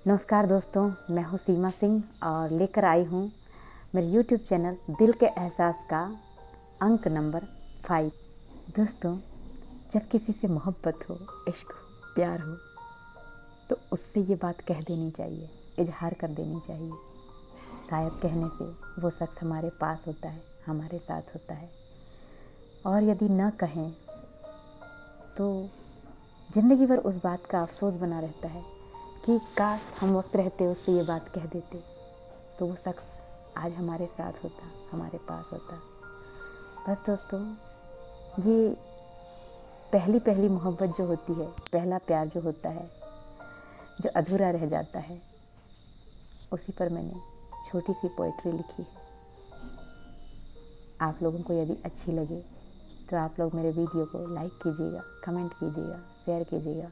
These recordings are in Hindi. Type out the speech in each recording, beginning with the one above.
नमस्कार दोस्तों, मैं हूँ सीमा सिंह और लेकर आई हूँ मेरे YouTube चैनल दिल के एहसास का अंक नंबर 5। दोस्तों, जब किसी से मोहब्बत हो, इश्क हो, प्यार हो तो उससे ये बात कह देनी चाहिए, इजहार कर देनी चाहिए। शायद कहने से वो शख्स हमारे पास होता है, हमारे साथ होता है। और यदि न कहें तो ज़िंदगी भर उस बात का अफसोस बना रहता है कि काश हम वक्त रहते उससे ये बात कह देते तो वो शख्स आज हमारे साथ होता, हमारे पास होता। बस दोस्तों, ये पहली मोहब्बत जो होती है, पहला प्यार जो होता है, जो अधूरा रह जाता है, उसी पर मैंने छोटी सी पोइट्री लिखी है। आप लोगों को यदि अच्छी लगे तो आप लोग मेरे वीडियो को लाइक कीजिएगा, कमेंट कीजिएगा, शेयर कीजिएगा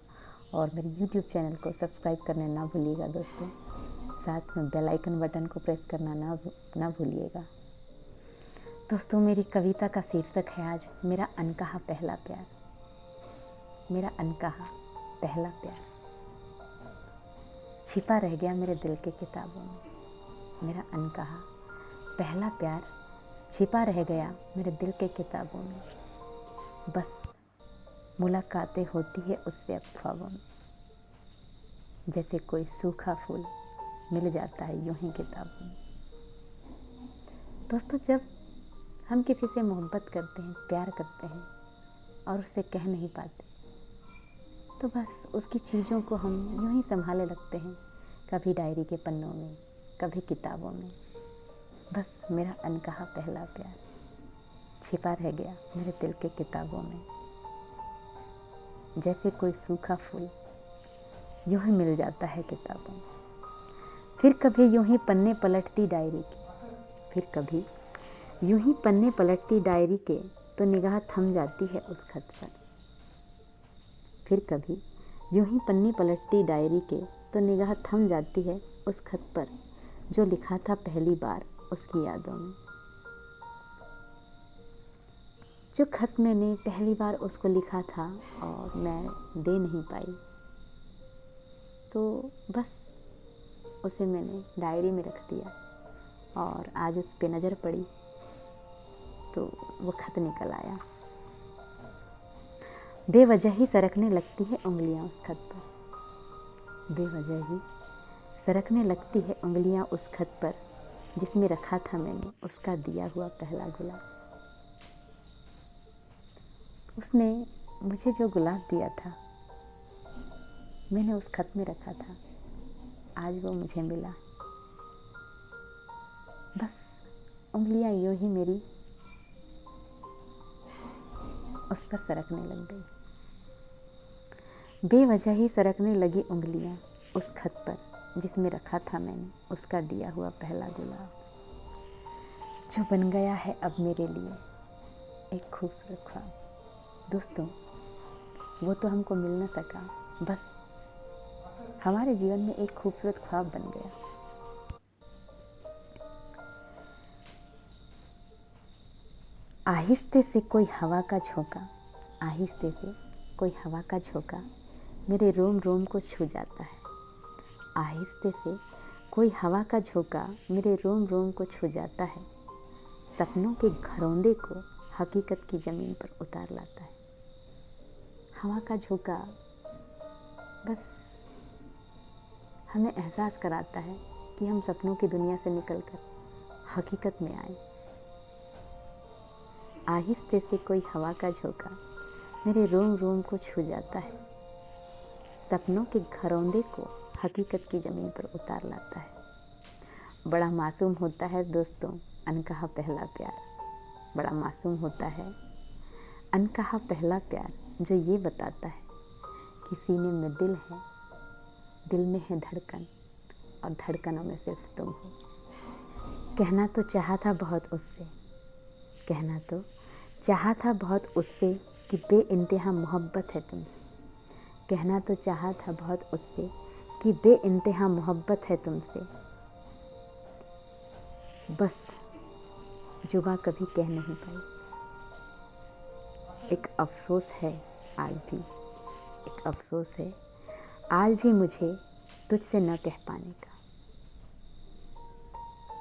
और मेरे YouTube चैनल को सब्सक्राइब करना ना भूलिएगा दोस्तों। साथ में बेल आइकन बटन को प्रेस करना ना भूलिएगा। दोस्तों, मेरी कविता का शीर्षक है आज मेरा अनकहा पहला प्यार। मेरा अनकहा पहला प्यार छिपा रह गया मेरे दिल के किताबों में। मेरा अनकहा पहला प्यार छिपा रह गया मेरे दिल के किताबों में। बस मुलाकातें होती है उससे अब ख्वाबों में, जैसे कोई सूखा फूल मिल जाता है यूं ही किताबों में। दोस्तों, जब हम किसी से मोहब्बत करते हैं, प्यार करते हैं और उससे कह नहीं पाते तो बस उसकी चीज़ों को हम यूं ही संभाले रखते हैं, कभी डायरी के पन्नों में, कभी किताबों में। बस मेरा अनकहा पहला प्यार छिपा रह गया मेरे दिल के किताबों में, जैसे कोई सूखा फूल यूं ही मिल जाता है किताबों में। फिर कभी यूं ही पन्ने पलटती डायरी के, फिर कभी यूं ही पन्ने पलटती डायरी के तो निगाह थम जाती है उस खत पर। फिर कभी यूं ही पन्ने पलटती डायरी के तो निगाह थम जाती है उस खत पर जो लिखा था पहली बार उसकी यादों में। जो खत मैंने पहली बार उसको लिखा था और मैं दे नहीं पाई, तो बस उसे मैंने डायरी में रख दिया और आज उस पे नज़र पड़ी तो वो खत निकल आया। बेवजह ही सरकने लगती है उंगलियां उस खत पर। बेवजह ही सरकने लगती है उंगलियां उस खत पर जिसमें रखा था मैंने उसका दिया हुआ पहला गुलाब। उसने मुझे जो गुलाब दिया था मैंने उस खत में रखा था, आज वो मुझे मिला। बस उंगलियां यूं ही मेरी उस पर सरकने लग गई। बेवजह ही सरकने लगी उंगलियां उस खत पर जिसमें रखा था मैंने उसका दिया हुआ पहला गुलाब, जो बन गया है अब मेरे लिए एक खूबसूरत ख्वाब। दोस्तों, वो तो हमको मिल न सका, बस हमारे जीवन में एक खूबसूरत ख्वाब बन गया। आहिस्ते से कोई हवा का झोंका, आहिस्ते से कोई हवा का झोंका मेरे रोम रोम को छू जाता है। आहिस्ते से कोई हवा का झोंका मेरे रोम रोम को छू जाता है। सपनों के घरौंदे को हकीकत की ज़मीन पर उतार लाता है। हवा का झोंका बस हमें एहसास कराता है कि हम सपनों की दुनिया से निकलकर हकीकत में आए। आहिस्ते से कोई हवा का झोंका मेरे रोम रोम को छू जाता है। सपनों के घरौंदे को हकीकत की ज़मीन पर उतार लाता है। बड़ा मासूम होता है दोस्तों अनकहा पहला प्यार। बड़ा मासूम होता है अनकहा पहला प्यार, जो ये बताता है कि सीने में दिल है, दिल में है धड़कन और धड़कनों में सिर्फ तुम हो। कहना तो चाहा था बहुत उससे, कहना तो चाहा था बहुत उससे कि बेइंतहा मोहब्बत है तुमसे। कहना तो चाहा था बहुत उससे कि बेइंतहा मोहब्बत है तुमसे। बस जुबां कभी कह नहीं पाई। एक अफसोस है आज भी, एक अफसोस है आज भी मुझे तुझसे न कह पाने का।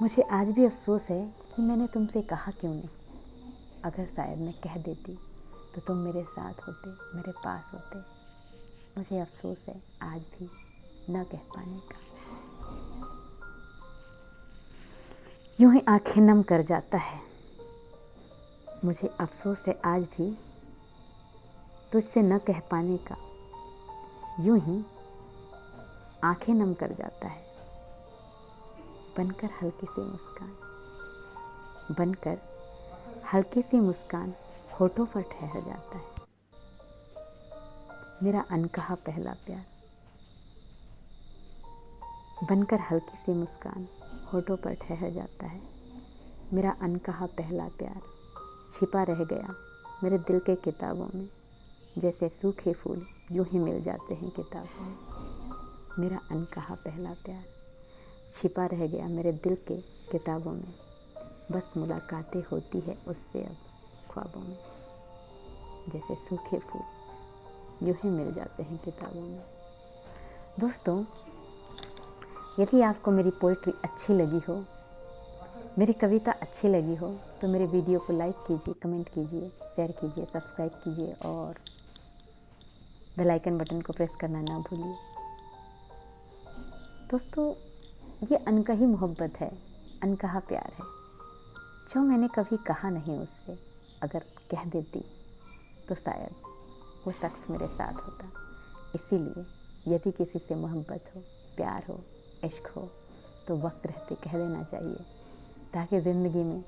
मुझे आज भी अफसोस है कि मैंने तुमसे कहा क्यों नहीं। अगर शायद मैं कह देती तो तुम मेरे साथ होते, मेरे पास होते। मुझे अफसोस है आज भी न कह पाने का। यूं ही आंखें नम कर जाता है। मुझे अफसोस है आज भी तुझसे न कह पाने का। यूं ही आंखें नम कर जाता है। बनकर हल्की सी मुस्कान, बनकर हल्की सी मुस्कान होठों पर ठहर जाता है। मेरा अनकहा पहला प्यार, बनकर हल्की सी मुस्कान होठों पर ठहर जाता है। मेरा अनकहा पहला प्यार छिपा रह गया मेरे दिल के किताबों में। जैसे सूखे फूल यूं ही मिल जाते हैं किताबों में। मेरा अनकहा पहला प्यार छिपा रह गया मेरे दिल के किताबों में। बस मुलाकातें होती है उससे अब ख्वाबों में। जैसे सूखे फूल यूं ही मिल जाते हैं किताबों में। दोस्तों, यदि आपको मेरी पोइट्री अच्छी लगी हो, मेरी कविता अच्छी लगी हो, तो मेरे वीडियो को लाइक कीजिए, कमेंट कीजिए, शेयर कीजिए, सब्सक्राइब कीजिए और बेल आइकन बटन को प्रेस करना ना भूलिए। दोस्तों, ये अनकही मोहब्बत है, अनकहा प्यार है, जो मैंने कभी कहा नहीं उससे। अगर कह देती तो शायद वो शख्स मेरे साथ होता। इसीलिए यदि किसी से मोहब्बत हो, प्यार हो, इश्क हो, तो वक्त रहते कह देना चाहिए, ताकि ज़िंदगी में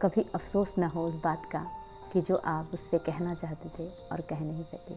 कभी अफसोस ना हो उस बात का कि जो आप उससे कहना चाहते थे और कह नहीं सके।